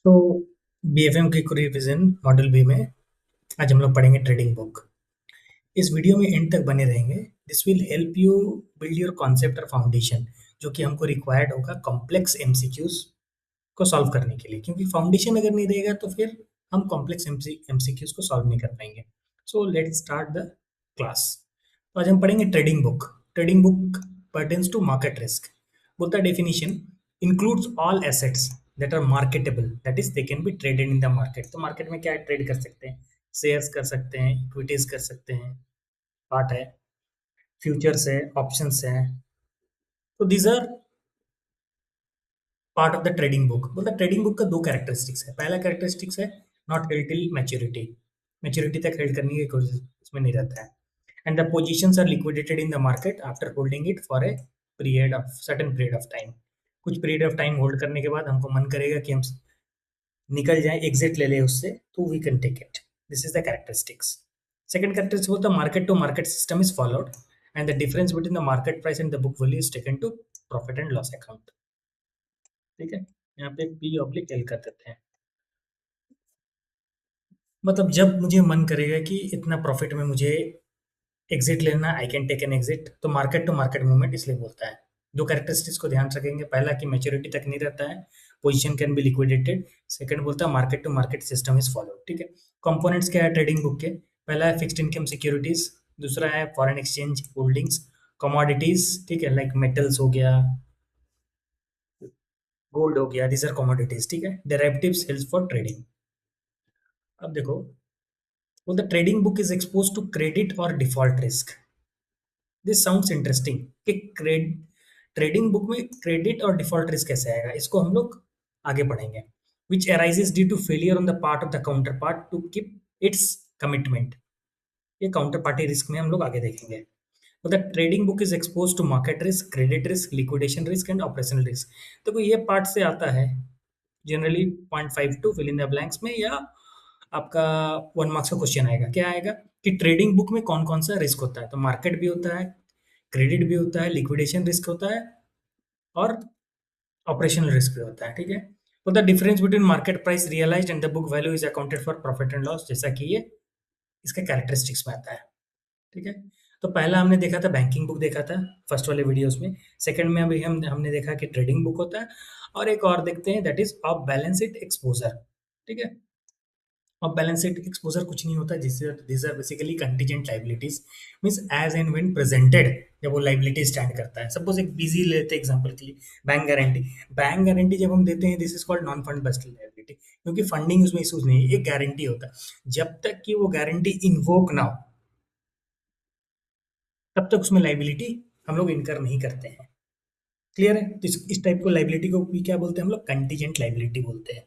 तो बीएफएम की revision model B में आज हम लोग पढ़ेंगे ट्रेडिंग बुक। इस वीडियो में एंड तक बने रहेंगे। This will help you build your concept और फाउंडेशन, जो कि हमको रिक्वायर्ड होगा कॉम्प्लेक्स एमसीक्यूज को सॉल्व करने के लिए, क्योंकि फाउंडेशन अगर नहीं रहेगा तो फिर हम कॉम्प्लेक्स एमसीक्यूज को सॉल्व नहीं कर पाएंगे। So let's start the class. तो आज हम पढ़ेंगे trading book. Trading book pertains to market risk. Both the definition includes all assets that are marketable, that is they can be traded in the market. तो market में क्या trade कर सकते हैं? शेयर्स कर सकते हैं, इक्विटीज कर सकते हैं, पार्ट है, फ्यूचर्स है, ऑप्शंस है। तो these are part of the trading book. बोलता ट्रेडिंग बुक का दो कैरेक्टरिस्टिक्स है। पहला कैरेक्टरिस्टिक्स है not held till maturity. Maturity तक हेल्ड करने की कोशिश इसमें नहीं रहता है। And the positions are liquidated in the market after holding it for a period of certain period of time. कुछ पीरियड ऑफ टाइम होल्ड करने के बाद हमको मन करेगा कि हम निकल जाएं, एग्जिट ले लें उससे, तो we can take it. This is the characteristics. Second characteristic होता है market to market system is followed and the difference between the market price and the book value is taken to profit and loss account. ठीक है, यहाँ पे P oblique L कर देते हैं। मतलब जब मुझे मन करेगा कि इतना प्रॉफिट में मुझे एग्जिट लेना, I can take an exit, तो मार्केट टू मार्केट मूवमेंट इसलिए बोलता है। दो कैरेक्टरिस्टिक्स को ध्यान रखेंगे। पहला कि मैच्योरिटी तक नहीं रहता है, position can be liquidated. Second बोलता है market to market system is follow. ठीक है, कंपोनेंट्स क्या है ट्रेडिंग बुक के? पहला है फिक्स्ड इनकम सिक्योरिटीज, दूसरा है फॉरेन एक्सचेंज होल्डिंग्स, कमोडिटीज, ठीक है, लाइक मेटल्स हो गया, गोल्ड हो गया, दीज आर कमोडिटीज। ठीक है, डेरिवेटिव्स हेल्प फॉर ट्रेडिंग। अब देखो, वो the trading book is expose to credit और default risk. This sounds interesting कि ट्रेडिंग बुक में क्रेडिट और डिफॉल्ट रिस्क कैसे आएगा, इसको हम लोग आगे पढ़ेंगे। Which arises due to failure on the part of the counter part to keep its commitment. ये काउंटर पार्टी रिस्क में हम लोग आगे देखेंगे। तो the trading book is expose to market risk, credit risk, liquidation risk and operational risk. तो ये part से आता है generally 0.52 fill in the blanks में, या आपका 1 मार्क्स का क्वेश्चन आएगा। क्या आएगा कि ट्रेडिंग बुक में कौन कौन सा रिस्क होता है? तो मार्केट भी होता है, क्रेडिट भी होता है, लिक्विडेशन रिस्क होता है, और ऑपरेशनल रिस्क भी होता है। ठीक है, तो the difference between market price realised and the book value is accounted for profit and loss, जैसा कि ये इसके कैरेक्टरिस्टिक्स में आता है। ठीक है, तो पहला हमने देखा था बैंकिंग बुक देखा था फर्स्ट वाले वीडियोस में। सेकंड में अभी हमने देखा कि ट्रेडिंग बुक होता है, और एक और देखते हैं that is of balance sheet exposure. ठीक है, अब बैलेंस शीट एक्सपोजर कुछ नहीं होता, जिससे this are basically contingent liabilities, means as and when presented, जब वो लाइबिलिटी स्टैंड करता है। सपोज एक बिजी लेते एग्जांपल के लिए, बैंक गारंटी। बैंक गारंटी जब हम देते हैं, this is called non fund based liability, क्योंकि फंडिंग उसमें इशूज नहीं है, एक गारंटी होता है। जब तक कि वो गारंटी इन्वोक ना हो, तब तक उसमें लाइबिलिटी हम लोग इनकर नहीं करते हैं। क्लियर है? तो इस टाइप को लाइबिलिटी को भी क्या बोलते हैं हम लोग? कंटीजेंट लाइबिलिटी बोलते हैं।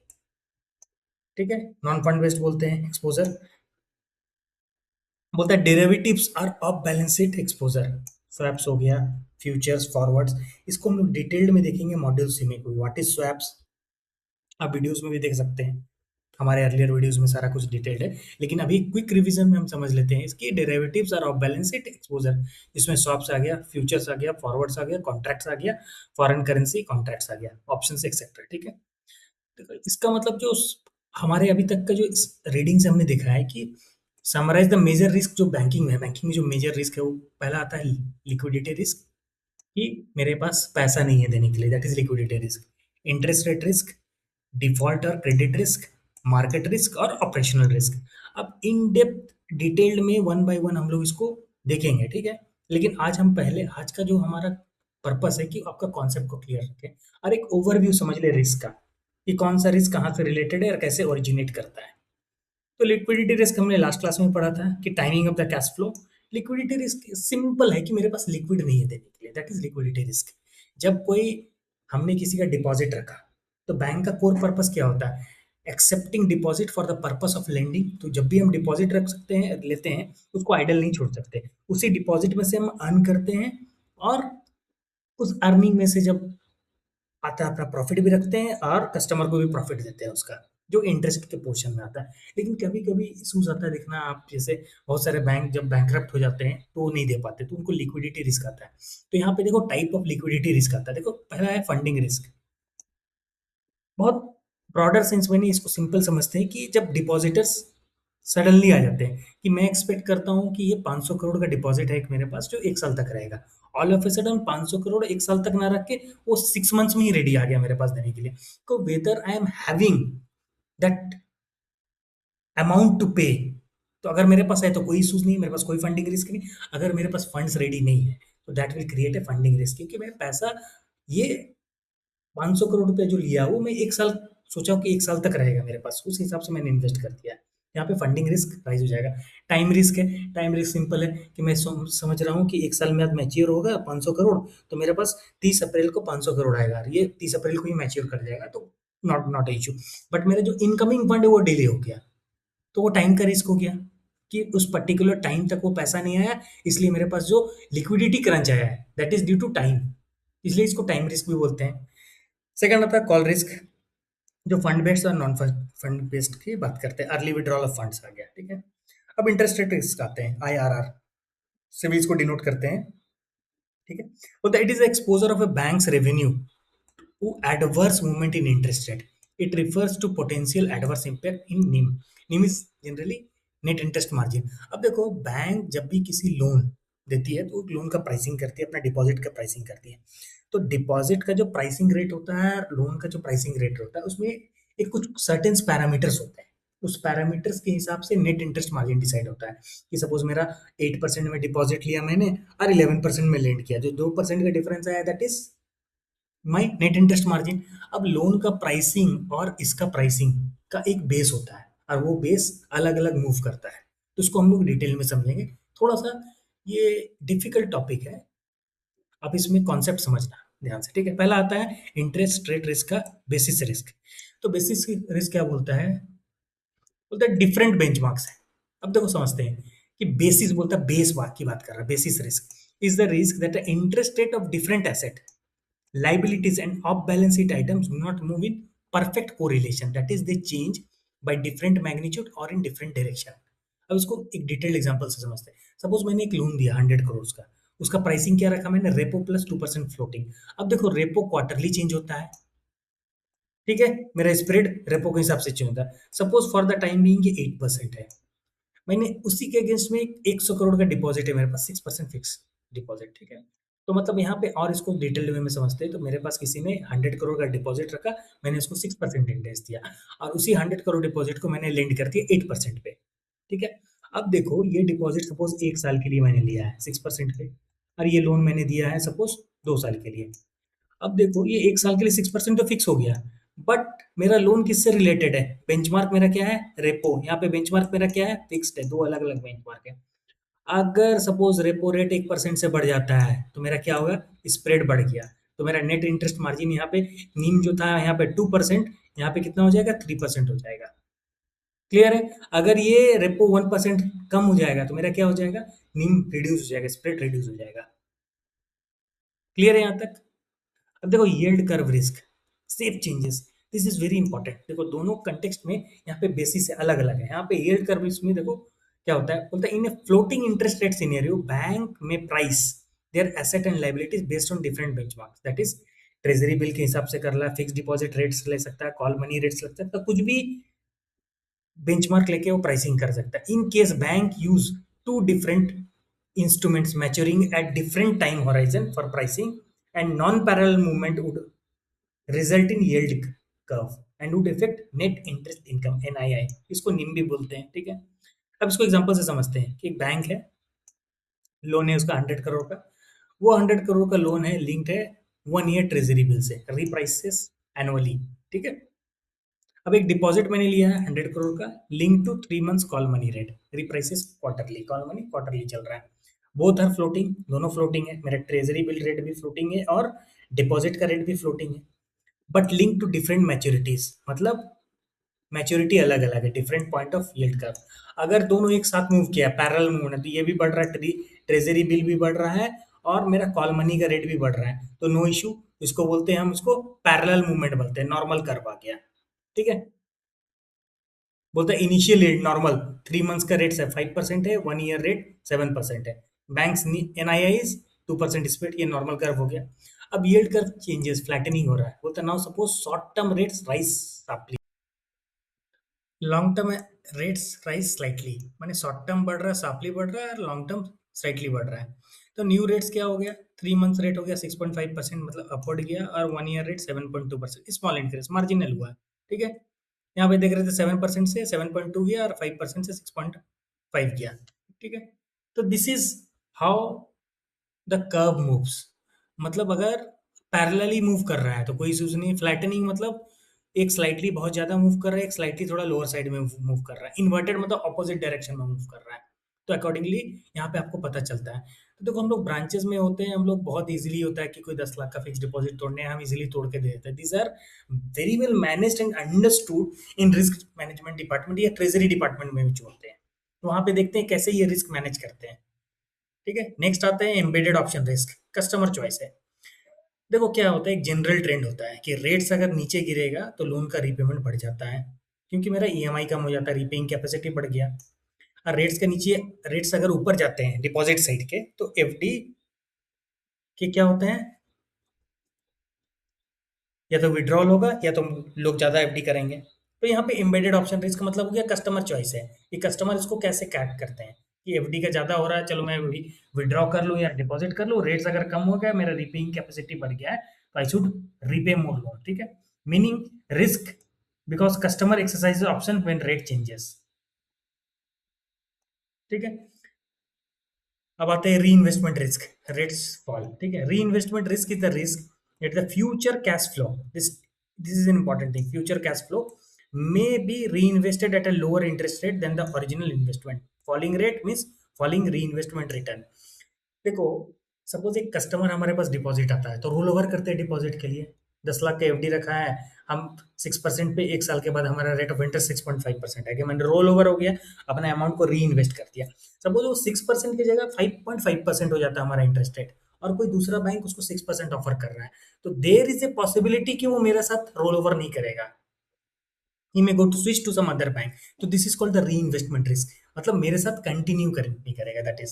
ठीक है, नॉन फंड बेस्ड बोलते हैं एक्सपोजर। बोलता है derivatives are off balance sheet exposure. Swaps हो गया, फ्यूचर्स, फॉरवर्ड्स, इसको हम लोग डिटेल्ड में देखेंगे मॉड्यूल सी में। कोई व्हाट इज स्वैप्स आप वीडियोस में भी देख सकते हैं, हमारे अर्लियर वीडियोस में सारा कुछ डिटेल्ड है, लेकिन अभी क्विक रिवीजन में हम समझ लेते हैं इसकी। Derivatives are off balance sheet exposure, इसमें स्वैप्स आ गया, फ्यूचर्स आ गया, फॉरवर्ड्स आ गया, कॉन्ट्रैक्ट्स आ गया, फॉरेन करेंसी कॉन्ट्रैक्ट्स आ गया, ऑप्शंस एक्सेट्रा। ठीक है, तो इसका मतलब जो हमारे अभी तक का जो रीडिंग से हमने देखा है कि समराइज द मेजर रिस्क जो बैंकिंग में है। बैंकिंग में जो मेजर रिस्क है वो पहला आता है लिक्विडिटी रिस्क, कि मेरे पास पैसा नहीं है देने के लिए, that is liquidity risk. Interest rate risk, default और क्रेडिट रिस्क, मार्केट रिस्क और ऑपरेशनल रिस्क। अब इन डेप्थ डिटेल्ड में वन बाय वन हम लोग इसको देखेंगे। ठीक है, लेकिन आज हम पहले, आज का जो हमारा पर्पस है कि आपका कॉन्सेप्ट को क्लियर रखें और एक ओवरव्यू समझ ले रिस्क का, कि कौन सा रिस्क कहाँ से रिलेटेड है और कैसे ओरिजिनेट करता है। तो लिक्विडिटी रिस्क हमने लास्ट क्लास में पढ़ा था कि timing of the cash flow. Liquidity risk simple है कि मेरे पास लिक्विड नहीं है देने के लिए, दैट इज लिक्विडिटी रिस्क। जब कोई, हमने किसी का डिपॉजिट रखा, तो बैंक का कोर पर्पस क्या होता है? Accepting deposit for the purpose of lending. तो जब भी हम डिपॉजिट रख सकते हैं, लेते हैं, उसको आइडल नहीं छोड़ सकते, उसी डिपॉजिट में से हम अर्न करते हैं, और उस अर्निंग में से जब आता है अपना प्रॉफिट भी रखते हैं और कस्टमर को भी प्रॉफिट देते हैं उसका, जो इंटरेस्ट के पोर्शन में आता है। लेकिन कभी कभी इशूज आता है, देखना आप, जैसे बहुत सारे बैंक जब बैंकरप्ट हो जाते हैं तो वो नहीं दे पाते, तो उनको लिक्विडिटी रिस्क आता है। तो यहाँ पे देखो टाइप ऑफ लिक्विडिटी रिस्क आता है। देखो पहला है फंडिंग रिस्क। बहुत ब्रॉडर सेंस में नहीं, इसको सिंपल समझते हैं कि जब डिपॉजिटर्स सडनली आ जाते हैं कि मैं एक्सपेक्ट करता हूँ कि ये 500 करोड़ का डिपॉजिट है एक मेरे पास जो एक साल तक रहेगा। All of a sudden 500 crore एक साल तक ना रख के वो 6 मंथ्स में ही रेडी आ गया मेरे पास देने के लिए। तो whether I am having that amount to pay, तो अगर मेरे पास है तो कोई इशूज नहीं, मेरे पास कोई फंडिंग रिस्क नहीं। अगर मेरे पास फंड्स रेडी नहीं है तो that will create a funding risk, क्योंकि मैं पैसा ये 500 करोड़ रुपए जो लिया वो मैं एक साल सोचा हूँ कि एक साल तक रहेगा मेरे पास, उस हिसाब से मैंने इन्वेस्ट कर दिया है। यहाँ पे फंडिंग रिस्क राइज हो जाएगा। टाइम रिस्क है, टाइम रिस्क सिंपल है कि मैं समझ रहा हूँ कि एक साल में आज मैच्योर होगा 500 करोड़, तो मेरे पास 30 अप्रैल को 500 करोड़ आएगा, ये 30 अप्रैल को ही मैच्योर कर जाएगा, तो नॉट नॉट इशू। बट मेरा जो इनकमिंग फंड है वो डिले हो गया, तो वो टाइम का रिस्क हो गया कि उस पर्टिकुलर टाइम तक वो पैसा नहीं आया, इसलिए मेरे पास जो लिक्विडिटी क्रंच आया है that is due to time, इसलिए इसको टाइम रिस्क भी बोलते हैं। सेकंड आता है कॉल रिस्क, जो फंड बेस्ड और नॉन फंड बेस्ड की बात करते हैं। अर्ली विड्रॉल ऑफ फंड्स आ गया, ठीक है। अब इंटरेस्ट रेट रिस्क आते हैं, आईआरआर से भी इसको डिनोट करते हैं, ठीक है। तो that is exposure of a bank's revenue to adverse movement in interest rate. It refers to potential adverse impact in NIM. NIM is generally net interest margin. अब देखो बैंक जब भी किसी लोन देती है तो लोन का प्राइसिंग करती है, अपना डिपॉजिट का प्राइसिंग करती है। तो डिपॉजिट का जो प्राइसिंग रेट होता है, लोन का जो प्राइसिंग रेट होता है, उसमें एक कुछ सर्टेन पैरामीटर्स होते हैं। उस पैरामीटर्स के हिसाब से नेट इंटरेस्ट मार्जिन डिसाइड होता है कि सपोज मेरा 8% में डिपॉजिट लिया मैंने और 11% में लेंड किया, जो 2% का डिफरेंस आया that is my net interest margin. अब लोन का प्राइसिंग और इसका प्राइसिंग का एक बेस होता है और वो बेस अलग अलग मूव करता है, तो उसको हम लोग डिटेल में समझेंगे। थोड़ा सा ये डिफिकल्ट टॉपिक है, अब इसमें कॉन्सेप्ट समझना ध्यान से, ठीक है। पहला आता है इंटरेस्ट रेट रिस्क का बेसिस रिस्क। तो बेसिस रिस्क क्या बोलता है, बोलता है डिफरेंट बेंचमार्क्स है। अब देखो समझते हैं कि बेसिस बोलता है, बेस बात की बात कर रहा है। Basis risk is the risk that interest rate of different asset liabilities and off balance sheet items do not move in perfect correlation, that is they change by different magnitude or in different direction। अब इसको एक detailed example से समझते हैं। Suppose मैंने एक loan दिया 100 करोड़ का, उसका प्राइसिंग क्या रखा मैंने, रेपो प्लस 2% फ्लोटिंग। अब देखो रेपो क्वार्टरली चेंज होता है, ठीक है, मेरा स्प्रेड रेपो के हिसाब से चेंज होता है। Suppose for the time being ये 8% है, मैंने उसी के अगेंस्ट में 100 करोड़ का डिपॉजिट है मेरे पास, 6% फिक्स डिपॉजिट, ठीक है। तो मतलब यहाँ पे और इसको डिटेल वे में समझते हैं, तो मेरे पास किसी ने 100 करोड़ का डिपॉजिट रखा, मैंने उसको 6% इंटरेस्ट दिया और उसी 100 करोड़ डिपॉजिट को मैंने लेंड कर दिया 8% पे, ठीक है। अब देखो ये डिपॉजिट सपोज एक साल के लिए मैंने लिया है 6% पे, और ये लोन मैंने दिया है सपोज 2 साल के लिए। अब देखो ये एक साल के लिए 6% तो फिक्स हो गया, बट मेरा लोन किससे रिलेटेड है, बेंचमार्क मेरा क्या है, रेपो। यहाँ पे बेंचमार्क मेरा क्या है, फिक्स्ड है, दो अलग अलग बेंचमार्क है। अगर सपोज रेपो रेट 1% से बढ़ जाता है तो मेरा क्या होगा, स्प्रेड बढ़ गया, तो मेरा नेट इंटरेस्ट मार्जिन यहाँ पे नीम जो था यहाँ पे 2%, यहाँ पे कितना हो जाएगा, 3% हो जाएगा। क्लियर है। अगर ये रेपो 1% कम हो जाएगा तो मेरा क्या हो जाएगा, नीम रिड्यूस हो जाएगा, स्प्रेड रिड्यूस हो जाएगा। क्लियर है यहाँ तक। अब देखो yield curve risk, safe changes, this is very important. देखो दोनों कंटेक्स्ट में यहाँ पे बेसिस अलग अलग है। यहाँ पे यील्ड कर्व रिस्क में देखो क्या होता है, बोलता है in a floating interest rate scenario bank में price their asset and liabilities based on different benchmarks, that is treasury bill के हिसाब से कर रहा है, फिक्स डिपॉजिट रेट्स ले सकता है, कॉल मनी रेट्स लग सकता है, कुछ भी बेंचमार्क लेके वो प्राइसिंग कर सकता है। In case bank use to different instruments maturing at different time horizon for pricing, and non-parallel movement would result in yield curve and would affect net interest income NII, इसको निम भी बोलते हैं, ठीक है। अब इसको एग्जांपल से समझते हैं कि एक बैंक है, लोन है उसका 100 करोड़ का, वो 100 करोड़ का लोन है, लिंक्ड है 1 ईयर ट्रेजरी बिल से, रिप्राइसेस एनुअली, ठीक है। अब एक डिपॉजिट मैंने लिया है 100 करोड़ का, link to 3 months call money rate, reprices quarterly, call money quarterly चल रहा है। बोथ आर फ्लोटिंग, दोनों फ्लोटिंग है, मेरा ट्रेजरी बिल रेट भी फ्लोटिंग है और डिपॉजिट का रेट भी फ्लोटिंग है, but link to different maturities, मतलब मैच्योरिटी अलग अलग है, different point of yield curve. अगर दोनों एक साथ मूव किया, पैरेलल मूव है, तो ये भी बढ़ रहा है, ट्रेजरी बिल भी बढ़ रहा है और मेरा कॉल मनी का रेट भी बढ़ रहा है, तो नो इशू। इसको बोलते हैं हम, इसको पैरेलल मूवमेंट बोलते हैं, नॉर्मल कर्व आ गया, ठीक है। बोलता है इनिशियल रेट नॉर्मल, 3 मंथ्स का रेट 5% है, 1 ईयर रेट 7% है, बैंक्स एनआईआई इज 2% स्प्रेड, ये नॉर्मल कर्व हो गया। अब यील्ड कर्व चेंजेस, फ्लैटनिंग हो रहा है, बोलता है now suppose short term rates rise long term rates rise slightly, माने शॉर्ट टर्म बढ़ रहा है, शार्पली बढ़ रहा है, और लॉन्ग टर्म स्लाइटली बढ़ रहा है। तो न्यू रेट्स क्या हो गया, 3 मंथ्स रेट हो गया 6.5%, मतलब अपवर्ड गया, और 1 year rate 7.2%, small increase marginal हुआ है। ठीक है, यहाँ पे देख रहे थे 7% से 7.2 गया, और 5% से 6.5 गया। ठीक है, तो this is how the curve moves. मतलब अगर पैरेलली मूव कर रहा है तो कोई इश्यूज नहीं। फ्लैटनिंग मतलब एक स्लाइटली बहुत ज्यादा मूव कर रहा है, एक स्लाइटली थोड़ा लोअर साइड में मूव कर रहा है। इन्वर्टेड मतलब ऑपोजिट डायरेक्शन में मूव कर रहा है। तो अकॉर्डिंगली यहाँ पे आपको पता चलता है। तो देखो, हम लोग ब्रांचेस में होते हैं, हम लोग बहुत इजीली होता है कि कोई 10 लाख का फिक्स डिपॉजिट तोड़ने हैं, हम इजीली तोड़ के दे देते हैं। These are very well managed and understood in risk management department या ट्रेजरी डिपार्टमेंट में जो होते हैं। तो वहां पे देखते हैं कैसे ये रिस्क मैनेज करते हैं। ठीक है, नेक्स्ट आते हैं embedded option risk, customer choice है। देखो क्या होता है, एक जनरल ट्रेंड होता है कि रेट्स अगर नीचे गिरेगा तो लोन का रीपेमेंट बढ़ जाता है, क्योंकि मेरा ईएमआई कम हो जाता है, रीपेइंग कैपेसिटी बढ़ गया। और रेट्स के नीचे, रेट्स अगर ऊपर जाते हैं डिपॉजिट साइड के, तो एफडी के क्या होते हैं, या तो विड्रॉल होगा या तो लोग ज्यादा एफडी करेंगे। तो यहाँ पे एम्बेडेड ऑप्शन रिस्क मतलब हो गया कस्टमर चॉइस है, कि कस्टमर इसको कैसे कैट करते हैं कि एफडी का ज्यादा हो रहा है, चलो मैं विड्रॉ कर लूँ या डिपॉजिट कर लूँ, रेट्स अगर कम हो गया, मेरा रीपेइंग कैपेसिटी बढ़ गया है, तो I should repay more loan. ठीक है, meaning risk because customer exercise option when rate changes. ठीक है, अब आते हैं री इन्वेस्टमेंट रिस्क, रेट्स फॉल। ठीक है, री investment risk is the risk at the future cash flow, this this is an important thing, future cash flow may be reinvested at a lower interest rate than the original investment. Falling rate means falling reinvestment return. देखो, suppose एक customer हमारे पास deposit आता है, तो roll over करते हैं deposit के लिए। 10 लाख का एफडी रखा है, हम 6% पे, 1 साल के बाद हमारा रेट ऑफ इंटरेस्ट 6.5% है, कि मैंने रोल ओवर हो गया, अपने अमाउंट को री इन्वेस्ट कर दिया। सपोज वो 6% की जगह 5.5% हो जाता है हमारा इंटरेस्ट रेट, और कोई दूसरा बैंक उसको 6% ऑफर कर रहा है, तो देर इज ए पॉसिबिलिटी कि वो मेरे साथ रोल ओवर नहीं करेगा। He may go to switch to some other bank. तो this is called the reinvestment risk, मतलब मेरे साथ कंटिन्यू कर नहीं करेगा, दैट इज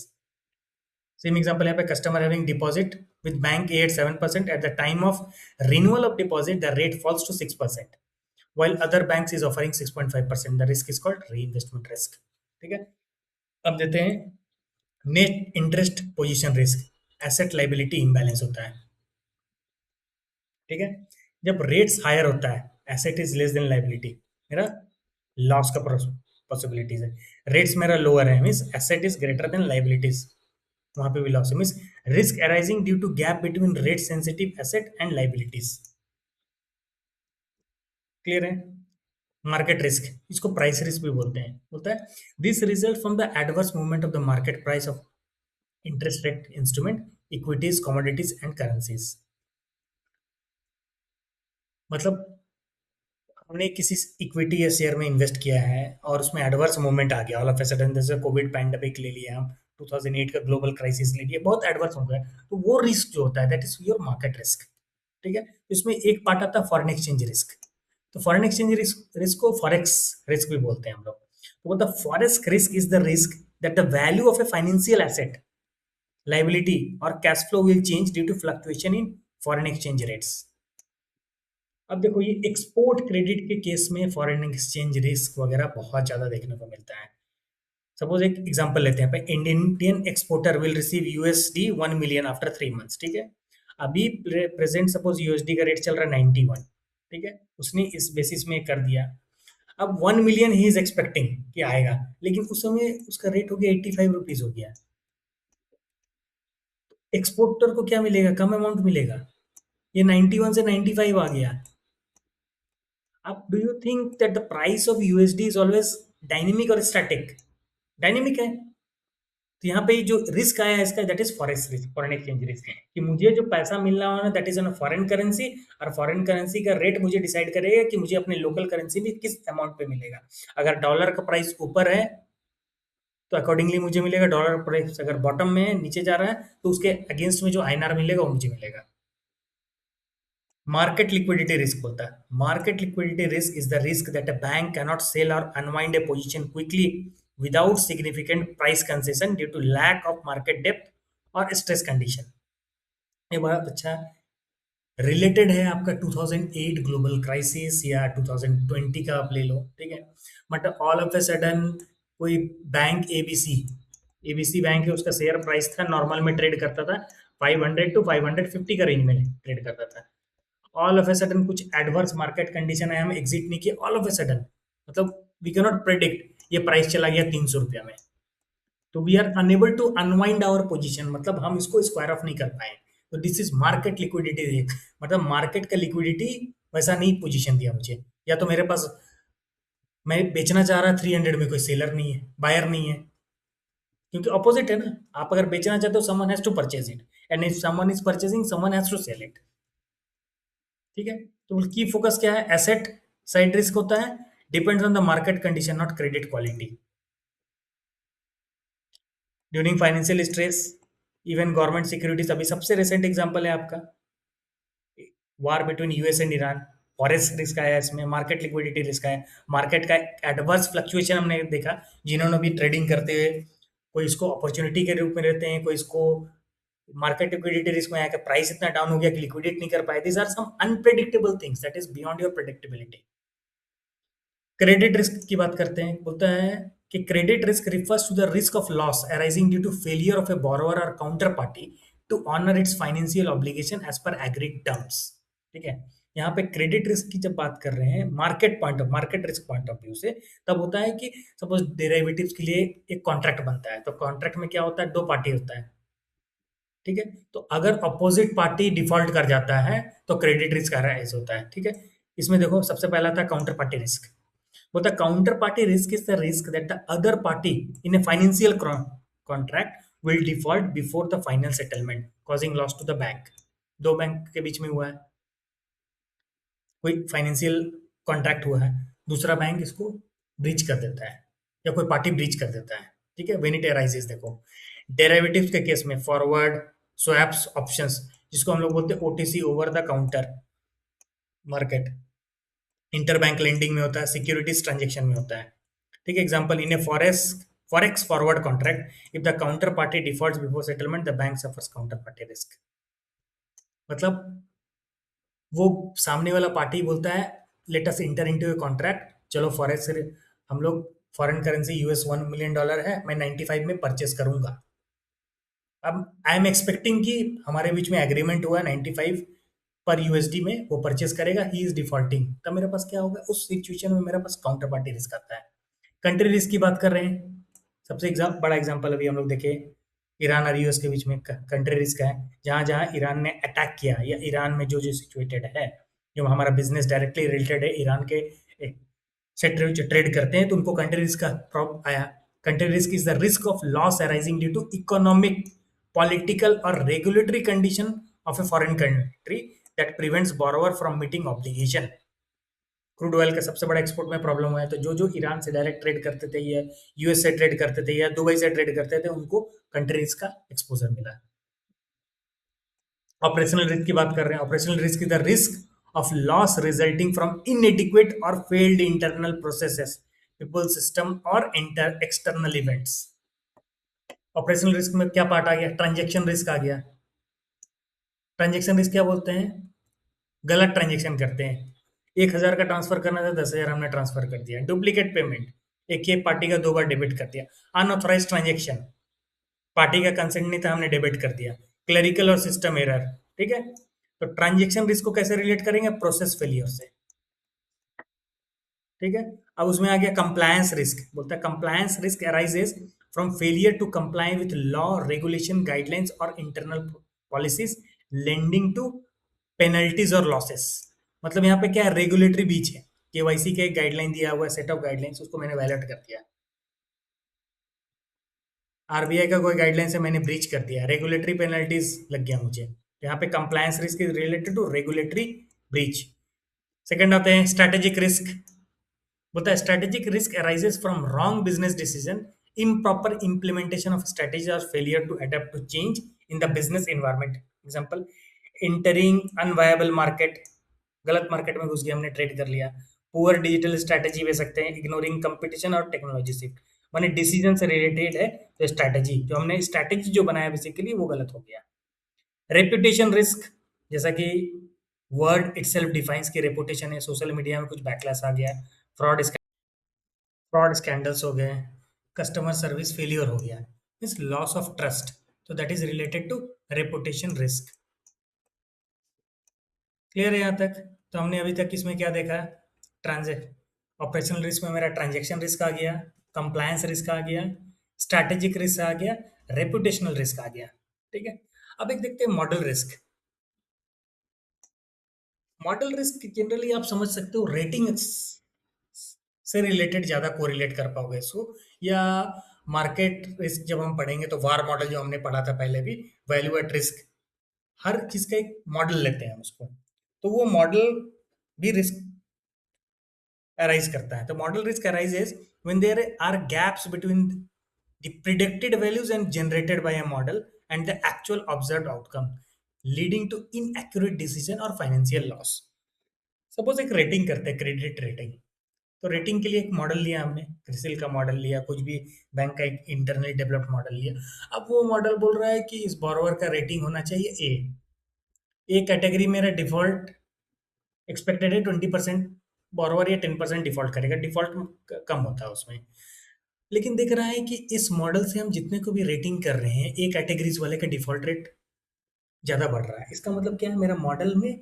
सेम एग्जांपल। यहाँ पे customer having deposit with bank a at 7%, at the time of renewal of deposit the rate falls to 6%, while other banks is offering 6.5%, the risk is called reinvestment risk। ठीक है, अब देते हैं net interest position risk, asset liability imbalance होता है। ठीक है, जब रेट्स हायर होता है, asset is less than liability, मेरा लॉस का पॉसिबिलिटीज है। रेट्स मेरा लोअर है, means asset is greater than liabilities, वहां पे भी लॉस है, means risk arising due to gap between rate sensitive asset and liabilities. Clear है? मार्केट रिस्क, इसको प्राइस रिस्क भी बोलते हैं, बोलता है this result from the adverse movement of the market price of interest rate instrument, equities, commodities and currencies. मतलब हमने किसी इक्विटी या शेयर में इन्वेस्ट किया है, और उसमें एडवर्स मूवमेंट आ गया ऑल ऑफ अ सडन, जैसे कोविड पैंडेमिक ले लिया हम, 2008 का ग्लोबल क्राइसिस ले लिया, बहुत एडवर्स हो गया, तो वो रिस्क जो होता है that is your market risk. ठीक है, इसमें एक पार्ट आता है फॉरेन एक्सचेंज रिस्क। तो फॉरेन एक्सचेंज रिस्क रिस्क को फॉरेक्स रिस्क भी बोलते हैं हम लोग। तो बोलता है forex risk is the risk that the value of a financial asset, liability और cash flow will change due to fluctuation in foreign exchange rates. अब देखो, ये एक्सपोर्ट क्रेडिट के केस में फॉरेन एक्सचेंज रिस्क वगैरह बहुत ज्यादा देखने को मिलता है। सपोज एक एग्जांपल लेते हैं, Indian exporter will receive USD 1 million after 3 months. ठीक है, अभी प्रेजेंट सपोज यूएसडी का रेट चल रहा है 91। ठीक है, उसने इस बेसिस में कर दिया। अब 1 मिलियन ही इज एक्सपेक्टिंग कि आएगा, लेकिन उस समय उसका रेट हो गया 85 रुपीज हो गया। एक्सपोर्टर को क्या मिलेगा, कम अमाउंट मिलेगा, ये 91 से 95 आ गया। अब do you think that the price of USD is always dynamic और स्टैटिक? डायनेमिक है। तो यहाँ पे जो रिस्क आया है इसका, that is forex risk, foreign exchange risk, कि मुझे जो पैसा मिल रहा है that is on foreign currency, और फॉरेन करेंसी का रेट मुझे डिसाइड करेगा कि मुझे अपने लोकल करेंसी में किस अमाउंट पे मिलेगा। अगर डॉलर का प्राइस ऊपर है तो अकॉर्डिंगली मुझे मिलेगा, डॉलर प्राइस अगर बॉटम में है, नीचे जा रहा है, तो उसके अगेंस्ट में जो आईएनआर मिलेगा वो मुझे मिलेगा। मार्केट लिक्विडिटी रिस्क होता है। Market liquidity risk is the risk that a bank cannot sell और unwind a position quickly without significant price concession due to lack of market depth और स्ट्रेस कंडीशन। ये बहुत अच्छा रिलेटेड है आपका 2008 global crisis या 2020 का आप ले लो, ठीक है। But all of a sudden कोई बैंक एबीसी, एबीसी बैंक है, उसका शेयर प्राइस था, नॉर्मल में ट्रेड करता था 500 टू 550 का रेंज में ट्रेड करता था। ऑल ऑफ ए सडन कुछ एडवर्स मार्केट कंडीशन है, हम एग्जिट नहीं किए, ऑल ऑफ ए सडन, मतलब वी कैन नॉट प्रेडिक्ट, ये प्राइस चला गया 300 रुपया में, तो we are unable to unwind our position, मतलब हम इसको स्क्वायर ऑफ नहीं कर पाए। तो दिस इज मार्केट लिक्विडिटी, मतलब मार्केट का लिक्विडिटी वैसा नहीं पोजीशन दिया मुझे, या तो मेरे पास, मैं बेचना चाह रहा 300 में, कोई सेलर नहीं है, बायर नहीं है, क्योंकि अपोजिट है ना, आप अगर बेचना चाहते हो someone has to purchase it, and if someone is purchasing someone has to sell it, ठीक है। तो की फोकस क्या है, एसेट साइड रिस्क होता है, depends on the market condition not credit quality. During financial stress, even government securities, अभी सबसे रिसेंट एग्जांपल है आपका war between US and Iran, forex risk आया इसमें, मार्केट लिक्विडिटी रिस्क आया, मार्केट का एडवर्स फ्लक्चुएशन हमने देखा, जिन्होंने भी ट्रेडिंग करते हुए, कोई इसको अपॉर्चुनिटी के रूप में रहते हैं, कोई इसको मार्केट लिक्विडिटी रिस्क में आया कि प्राइस इतना डाउन हो गया कि लिक्विडेट नहीं कर पाए। These are some unpredictable things that is beyond your predictability. Credit risk की बात करते हैं, बोलता है कि credit risk refers to the risk of loss arising due to failure of a borrower और counter party to honour its financial obligation as per agreed terms, ठीक है। यहाँ पे क्रेडिट रिस्क की जब बात कर रहे हैं market risk point of view से, तब होता है कि सपोज डेरिवेटिव्स के लिए एक कॉन्ट्रैक्ट बनता है, तो कॉन्ट्रैक्ट में क्या होता है, दो पार्टी होता है, ठीक है। तो अगर अपोजिट पार्टी डिफॉल्ट कर जाता है तो क्रेडिट रिस्क अराइज होता है, ठीक है। इसमें देखो सबसे पहला था काउंटर पार्टी रिस्क, वो the counter party risk is the risk that the other party in a financial contract will default before the final settlement causing loss to the bank. दो बैंक के बीच में हुआ है, कोई फाइनेंशियल कॉन्ट्रैक्ट हुआ है, दूसरा बैंक इसको ब्रीच कर देता है, या कोई पार्टी ब्रीच कर देता है, ठीक है, व्हेन इट अराइजेस। देखो डेरिवेटिव्स के केस में फॉरवर्ड, स्वैप्स, ऑप्शंस, जिसको हम लोग बोलते हैं OTC, over the counter market, interbank lending में होता है, सिक्योरिटीज ट्रांजेक्शन में होता है, ठीक है। Example, in A forex forward contract if the counter party defaults before settlement the bank suffers counter party risk. मतलब वो सामने वाला पार्टी बोलता है let us inter into a contract, चलो फॉरेक्स हम लोग फॉरेन करेंसी यूएस $1 मिलियन है, मैं 95 में परचेस करूंगा। अब आई एम एक्सपेक्टिंग कि हमारे बीच में एग्रीमेंट हुआ 95 पर यूएसडी में वो परचेस करेगा, ही इज डिफॉल्टिंग, तब मेरे पास क्या होगा, उस सिचुएशन में मेरे पास काउंटर पार्टी रिस्क आता है। कंट्री रिस्क की बात कर रहे हैं, सबसे बड़ा एग्जांपल अभी हम लोग देखे, ईरान और यूएस के बीच में कंट्री रिस्क है, जहां जहां ईरान ने अटैक किया, या ईरान में जो जो सिचुएटेड है, जो हमारा बिजनेस डायरेक्टली रिलेटेड है ईरान के से ट्रेड करते हैं, तो उनको कंट्री रिस्क का प्रॉब्लम आया। Country risk is the risk of loss arising due to economic, political और regulatory condition of a foreign country that prevents borrower from meeting obligation. Crude oil का सबसे बड़ा एक्सपोर्ट में प्रॉब्लम हुआ है, तो जो जो ईरान से डायरेक्ट ट्रेड करते थे, या यूएस से ट्रेड करते थे, या दुबई से ट्रेड करते थे, उनको कंट्री रिस्क का एक्सपोजर मिला। ऑपरेशनल रिस्क की बात कर रहे हैं, operational risk is the risk of loss resulting from inadequate और failed internal processes, people, system और inter external events. Operational risk में क्या पार्ट आ गया, ट्रांजेक्शन रिस्क आ गया। ट्रांजेक्शन रिस्क क्या बोलते हैं, गलत ट्रांजेक्शन करते हैं, 1,000 का ट्रांसफर करना था, 10,000 हमने ट्रांसफर कर दिया, डुप्लीकेट पेमेंट, एक ही पार्टी का 2 बार डेबिट कर दिया, अनऑथराइज ट्रांजेक्शन, पार्टी का कंसेंट नहीं था, हमने डेबिट कर दिया, क्लरिकल और सिस्टम एरर, ठीक है। तो ट्रांजेक्शन रिस्क को कैसे रिलेट करेंगे, प्रोसेस फेलियर से, ठीक है। अब उसमें आ गया कंप्लायंस रिस्क, बोलता है compliance risk arises from failure to comply with law, regulation, guidelines और internal policies lending to penalties और लॉसेस। मतलब यहाँ पे क्या है, रेगुलेटरी बीच है, केवाईसी का एक गाइडलाइन दिया हुआ है, सेट ऑफ गाइडलाइंस, उसको मैंने वायलेट कर दिया, आरबीआई का कोई गाइडलाइन से मैंने ब्रीच कर दिया, रेगुलेटरी पेनल्टीज लग गया मुझे। यहाँ पे compliance risk is related to regulatory breach. Second आते हैं स्ट्रेटेजिक रिस्क, बोलता है strategic risk arises from wrong business decision, improper implementation of strategy or failure to adapt to change in the business environment। Example, entering unviable market, गलत market में घुस गया, हमने trade कर लिया। पुअर डिजिटल स्ट्रेटेजी ले सकते हैं, इग्नोरिंग कंपटीशन और टेक्नोलॉजी शिफ्ट, माने डिसीजन से रिलेटेड है, तो स्ट्रेटेजी जो हमने स्ट्रेटेजी जो बनाया बेसिकली वो गलत हो गया। रेपुटेशन रिस्क, जैसा कि वर्ड इटसेल्फ डिफाइंस की रेपुटेशन है, सोशल मीडिया में कुछ बैकलैश आ गया है, फ्रॉड फ्रॉड स्कैंडल्स हो गए, कस्टमर सर्विस फेलियर हो गया, मीन्स लॉस ऑफ ट्रस्ट, तो that is related to reputation risk. Clear है यहाँ तक? तो हमने अभी तक इसमें क्या देखा? ट्रांजेक्ट ऑपरेशनल रिस्क में मेरा ट्रांजेक्शन रिस्क आ गया, कंप्लायंस रिस्क आ गया, स्ट्रैटेजिक रिस्क आ गया, रेपुटेशनल रिस्क आ गया। ठीक है, अब एक देखते हैं model risk. Model risk generally आप समझ सकते हो रेटिंग से रिलेटेड ज्यादा कोरिलेट कर पाओगे इसको, या मार्केट रिस्क जब हम पढ़ेंगे तो वार मॉडल जो हमने पढ़ा था पहले भी, वैल्यू एट रिस्क, हर चीज का एक मॉडल लेते हैं हम उसको, तो वो मॉडल भी रिस्क अराइज करता है। तो model risk arises when there are gaps between the predicted values and generated by a model and the actual observed outcome, leading to inaccurate decision और फाइनेंशियल लॉस। सपोज एक rating करते हैं, credit rating, तो rating के लिए एक model लिया हमने, क्रिसिल का मॉडल लिया, कुछ भी बैंक का एक इंटरनली डेवलप्ड मॉडल लिया। अब वो मॉडल बोल रहा है कि इस बोरोवर का रेटिंग होना चाहिए ए कैटेगरी, मेरा डिफॉल्ट एक्सपेक्टेड है 20%, बोरोवर या 10% डिफॉल्ट करेगा, डिफॉल्ट कम होता है उसमें। लेकिन दिख रहा है कि इस मॉडल से हम जितने को भी रेटिंग कर रहे हैं, ए कैटेगरीज वाले का डिफॉल्ट रेट ज्यादा बढ़ रहा है। इसका मतलब क्या है? मेरा मॉडल में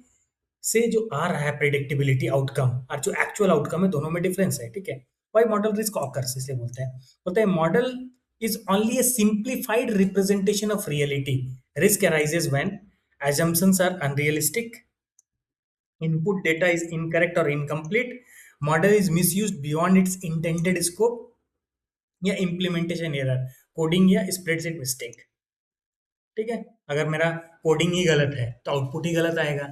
से जो आ रहा है प्रिडिक्टेबिलिटी आउटकम और जो एक्चुअल आउटकम है, दोनों में डिफरेंस है। ठीक है, वाई मॉडल रिस्क ऑकर्स इसलिए बोलते हैं model is only a simplified representation of reality. Risk arises when assumptions are unrealistic, input data is incorrect or incomplete, model is misused beyond its intended scope, या implementation error, coding या spreadsheet mistake. ठीक है, अगर मेरा coding ही गलत है तो output ही गलत आएगा।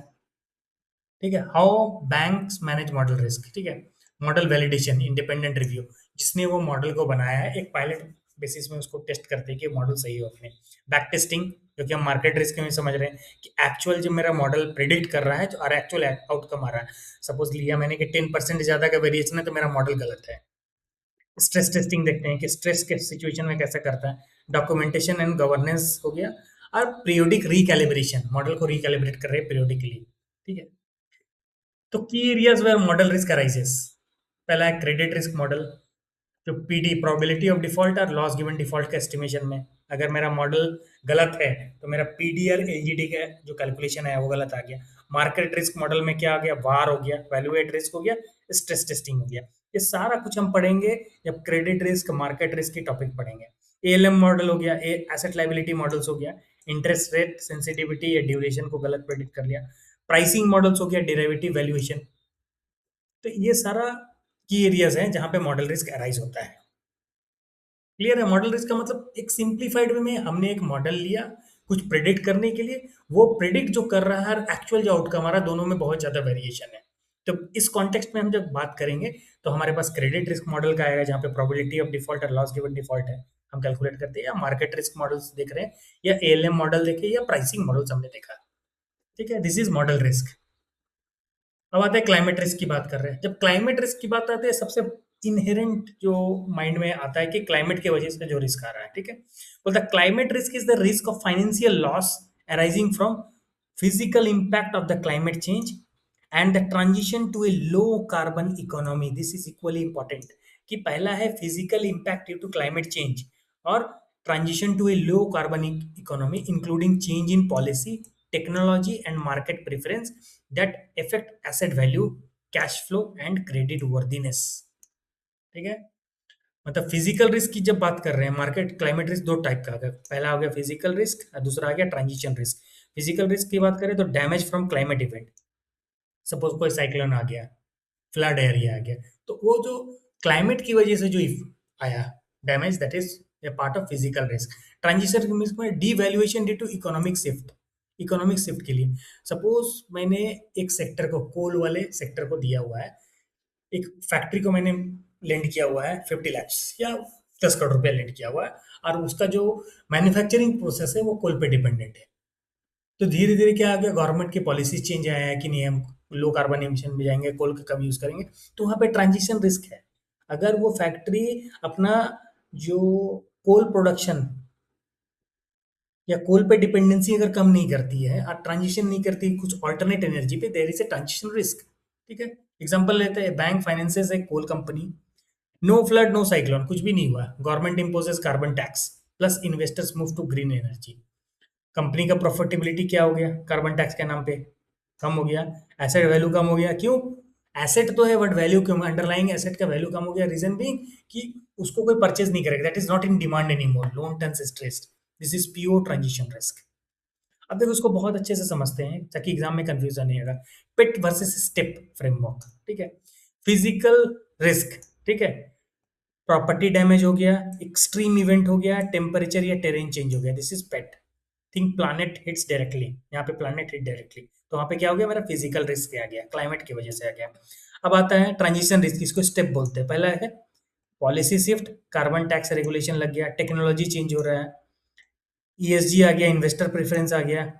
ठीक है, how banks manage model risk. ठीक है, मॉडल वैलिडेशन, इंडिपेंडेंट रिव्यू, जिसने वो मॉडल को बनाया है एक पायलट बेसिस में उसको टेस्ट करते हैं कि मॉडल सही हो अपने। बैक टेस्टिंग, क्योंकि हम मार्केट रिस्क में समझ रहे हैं कि एक्चुअल जो मेरा मॉडल प्रिडिक्ट कर रहा है, जो एक्चुअल आउटकम आ रहा है, सपोज लिया मैंने कि 10% ज्यादा का वेरिएशन है तो मेरा मॉडल गलत है। स्ट्रेस टेस्टिंग देखते हैं कि स्ट्रेस के सिचुएशन में कैसे करता है। डॉक्यूमेंटेशन एंड गवर्नेंस हो गया, और पीरियोडिक रिकैलिब्रेशन, मॉडल को रिकैलिब्रेट कर रहे हैं पीरियोडिकली। ठीक है, तो key areas where model risk arises. पहला है क्रेडिट रिस्क मॉडल, जो पीडी प्रोबेबिलिटी ऑफ डिफॉल्ट और लॉस गिवन डिफॉल्ट के एस्टिमेशन में, अगर मेरा मॉडल गलत है तो मेरा पीडी और एलजीडी का जो कैलकुलेशन है वो गलत आ गया। मार्केट रिस्क मॉडल में क्या आ गया? वार हो गया, वैल्यूएट रिस्क हो गया, स्ट्रेस टेस्टिंग हो गया। ये सारा कुछ हम पढ़ेंगे जब क्रेडिट रिस्क मार्केट रिस्क की टॉपिक पढ़ेंगे। एएलएम मॉडल हो गया, एसेट लाइबिलिटी मॉडल्स हो गया, इंटरेस्ट रेट सेंसिटिविटी या ड्यूरेशन को गलत प्रेडिक्ट कर लिया। प्राइसिंग मॉडल्स हो गया, डेरिवेटिव वैल्यूएशन। तो ये सारा की एरियाज हैं जहां पे मॉडल रिस्क अराइज होता है। क्लियर है? मॉडल रिस्क का मतलब एक सिंप्लीफाइड वे में हमने एक मॉडल लिया कुछ प्रेडिक्ट करने के लिए, वो प्रेडिक्ट जो कर रहा है और एक्चुअल जो आउटकम आ रहा है, दोनों में बहुत ज्यादा वेरिएशन है। तो इस कॉन्टेक्स्ट में हम जब बात करेंगे तो हमारे पास क्रेडिट रिस्क मॉडल का आएगा, जहाँ पे प्रोबेबिलिटी ऑफ डिफॉल्ट और लॉस गिवन डिफॉल्ट है हम कैलकुलेट करते हैं, या मार्केट रिस्क मॉडल्स देख रहे हैं, या एएलएम मॉडल देखे, या प्राइसिंग मॉडल्स हमने देखा। ठीक है, दिस इज मॉडल रिस्क। अब आता है क्लाइमेट रिस्क की बात कर रहे हैं। जब क्लाइमेट रिस्क की बात आती है, सबसे इनहेरेंट जो माइंड में आता है कि क्लाइमेट की वजह से जो रिस्क आ रहा है। ठीक है, बोलता है climate risk is the risk of financial loss arising from physical impact of the climate change and the transition to a low carbon economy. This is equally important, कि पहला है physical impact due to climate change, और transition to a low carbon economy including change in policy, technology and market preference that affect asset value, cash flow and credit worthiness। ठीक है, मतलब physical risk की जब बात कर रहे हैं, मार्केट क्लाइमेट रिस्क दो टाइप का आ गया, पहला हो गया फिजिकल रिस्क और दूसरा आ गया ट्रांजिशन रिस्क। फिजिकल रिस्क की बात करें तो damage from climate event, suppose कोई साइक्लोन आ गया, फ्लड एरिया आ गया, तो वो जो क्लाइमेट की वजह से जो आया damage, that is a part of physical risk. Transition risk में devaluation due to economic shift, economic shift के लिए, सपोज मैंने एक सेक्टर को, कोल वाले सेक्टर को दिया हुआ है, एक फैक्ट्री को मैंने लेंड किया हुआ है 50 lakhs या 10 करोड़ रुपया लेंड किया हुआ है, और उसका जो मैन्युफैक्चरिंग प्रोसेस है वो कोल पे डिपेंडेंट है। तो धीरे धीरे क्या आ गया, गवर्नमेंट की पॉलिसी चेंज आया है कि नहीं हम लो कार्बन एमिशन में जाएंगे, कोल का कम यूज करेंगे, तो वहाँ पे ट्रांजिशन रिस्क है। अगर वो फैक्ट्री अपना जो कोल प्रोडक्शन या कोल पे डिपेंडेंसी अगर कम नहीं करती है और ट्रांजिशन नहीं करती कुछ ऑल्टरनेट एनर्जी पे, there is a transition risk. ठीक है, एग्जांपल लेते हैं, bank finances a coal company, no flood no cyclone, कुछ भी नहीं हुआ, government imposes carbon tax plus investors move to green energy, company का प्रॉफिटेबिलिटी क्या हो गया कार्बन टैक्स के नाम पे, कम हो गया, एसेट वैल्यू कम हो गया, क्यों, एसेट तो है बट वैल्यू क्यों, अंडरलाइंग एसेट का वैल्यू कम हो गया, रीजन भी कि उसको कोई परचेज नहीं करेगा, that is not in demand any more, loan turns stressed, this is pure transition risk. अब देखो उसको बहुत अच्छे से समझते हैं ताकि एग्जाम में कंफ्यूजन नहीं होगा। पिट वर्सेस स्टेप फ्रेमवर्क, ठीक है, फिजिकल रिस्क, ठीक है, प्रॉपर्टी डैमेज हो गया, एक्सट्रीम इवेंट हो गया, टेम्परेचर या टेरेन चेंज हो गया, this is pet, think planet hits directly, यहाँ पे प्लैनेट हिट डायरेक्टली, तो वहाँ पे क्या हो गया, मेरा फिजिकल रिस्क आ गया, क्लाइमेट की वजह से आ गया। अब आता है ट्रांजिशन रिस्क, इसको स्टेप बोलते हैं। पहला है policy shift, carbon tax regulation लग गया, टेक्नोलॉजी चेंज हो रहा है, ईएसजी आ गया, इन्वेस्टर प्रेफरेंस आ गया,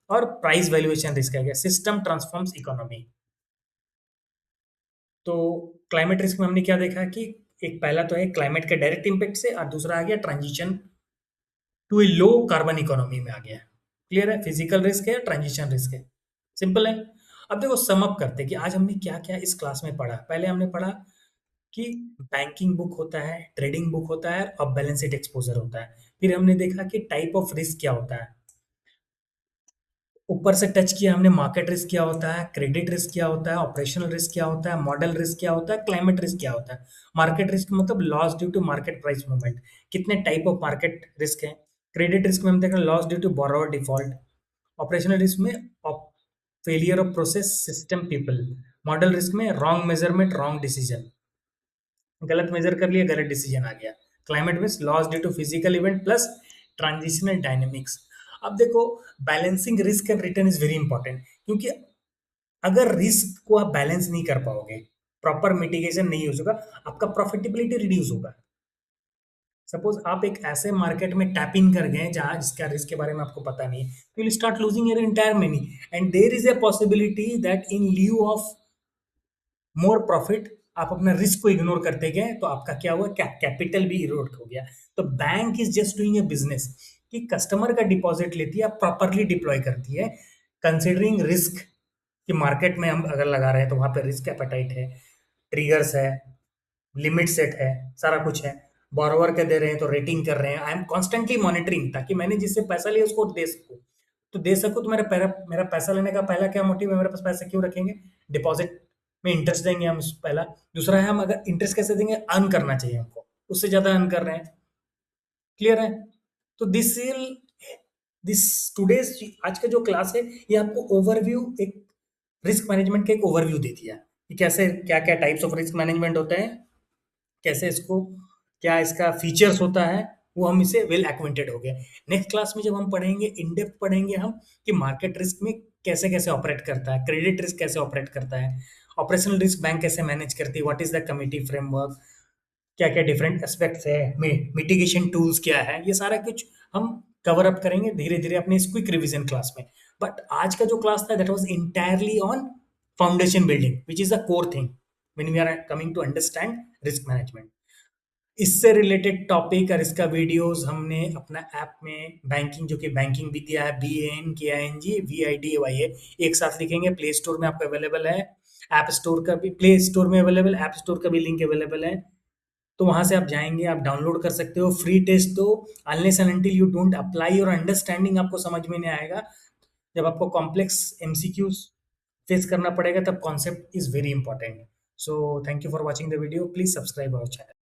और प्राइस वैल्यूएशन रिस्क आ गया, सिस्टम ट्रांसफॉर्म्स इकोनॉमी। तो क्लाइमेट रिस्क में हमने क्या देखा कि एक पहला तो है क्लाइमेट के डायरेक्ट इम्पैक्ट से, और दूसरा आ गया transition to a low carbon economy में आ गया। क्लियर है, फिजिकल रिस्क है, ट्रांजिशन रिस्क है, सिंपल है। अब देखो सम अप करते हैं कि आज हमने क्या क्या इस क्लास में पढ़ा। पहले हमने पढ़ा कि बैंकिंग बुक होता है, ट्रेडिंग बुक होता है, और बैलेंस शीट एक्सपोजर होता है। फिर हमने देखा कि टाइप ऑफ रिस्क क्या होता है, ऊपर से टच किया हमने, मार्केट रिस्क क्या होता है, क्रेडिट रिस्क क्या होता है, ऑपरेशनल रिस्क क्या होता है, मॉडल रिस्क क्या होता है, क्लाइमेट रिस्क क्या होता है। मार्केट रिस्क मतलब loss due to market price movement, कितने टाइप ऑफ मार्केट रिस्क है। क्रेडिट रिस्क में हम देख रहे हैं loss due to borrower default. Operational risk में failure of process system people. Model risk में रॉन्ग मेजरमेंट रॉन्ग डिसीजन, गलत मेजर कर लिया गलत डिसीजन आ गया। क्लाइमेट में loss due to physical event plus transitional dynamics. अब देखो balancing risk and return is very important, क्योंकि अगर रिस्क को आप बैलेंस नहीं कर पाओगे, प्रॉपर मिटिगेशन नहीं हो सका, आपका प्रॉफिटेबिलिटी रिड्यूस होगा। सपोज आप एक ऐसे मार्केट में टैप इन कर गए जहां जिसका रिस्क के बारे में आपको पता नहीं है, तो you start losing your entire money, and there is a possibility that in lieu of more profit आप अपना रिस्क को इग्नोर करते गए, तो आपका क्या हुआ, कैपिटल भी इरोड हो गया। तो bank is just doing a business कि कस्टमर का डिपॉजिट लेती है, प्रॉपरली डिप्लॉय करती है, कंसिडरिंग रिस्क कि मार्केट में हम अगर लगा रहे हैं तो वहां पे रिस्क एपेटाइट है, ट्रिगर्स है, लिमिट सेट है, सारा कुछ है। बोरोवर के दे रहे हैं तो रेटिंग कर रहे हैं, आई एम कॉन्स्टेंटली मॉनिटरिंग, ताकि मैंने जिससे पैसा लिया उसको दे सकूं। तो दे सकूं तो मेरा पैसा लेने का पहला क्या मोटिव है, मेरे पास पैसे क्यों रखेंगे, डिपॉजिट में इंटरेस्ट देंगे हम पहला। दूसरा है हम अगर इंटरेस्ट कैसे देंगे, अर्न करना चाहिए हमको, उससे ज्यादा अर्न कर रहे हैं। क्लियर है, तो दिस टुडेज आज का जो क्लास है ये आपको ओवरव्यू, एक रिस्क मैनेजमेंट का एक ओवरव्यू दे दिया कि कैसे क्या क्या टाइप्स ऑफ रिस्क मैनेजमेंट होते हैं, कैसे इसको, क्या इसका फीचर्स होता है, वो हम इसे वेल एक्वेंटेड हो गए। नेक्स्ट क्लास में जब हम पढ़ेंगे इन डेप्थ पढ़ेंगे हम कि मार्केट रिस्क में कैसे कैसे ऑपरेट करता है, क्रेडिट रिस्क कैसे ऑपरेट करता है, ऑपरेशनल रिस्क बैंक कैसे मैनेज करती है, what is the committee framework, क्या क्या डिफरेंट एस्पेक्ट्स है, मिटिगेशन टूल्स क्या है, ये सारा कुछ हम कवर अप करेंगे धीरे धीरे अपने इस क्विक रिवीजन क्लास में। बट आज का जो क्लास था that was entirely on foundation building which is the core thing when we are coming to understand risk management. इससे रिलेटेड टॉपिक और इसका वीडियोस हमने अपना ऐप में, बैंकिंग जो कि बैंकिंग विद्या है, BANKING VIDAY एक साथ लिखेंगे, प्ले स्टोर में आपको अवेलेबल है, ऐप स्टोर का भी प्ले स्टोर में अवेलेबल, ऐप स्टोर का भी लिंक अवेलेबल है। तो वहां से आप जाएंगे, आप डाउनलोड कर सकते हो, फ्री टेस्ट दो, unless and until you don't apply और अंडरस्टैंडिंग आपको समझ में नहीं आएगा। जब आपको कॉम्प्लेक्स MCQs फेस करना पड़ेगा तब concept is very important. So thank you for watching the video, please subscribe our channel.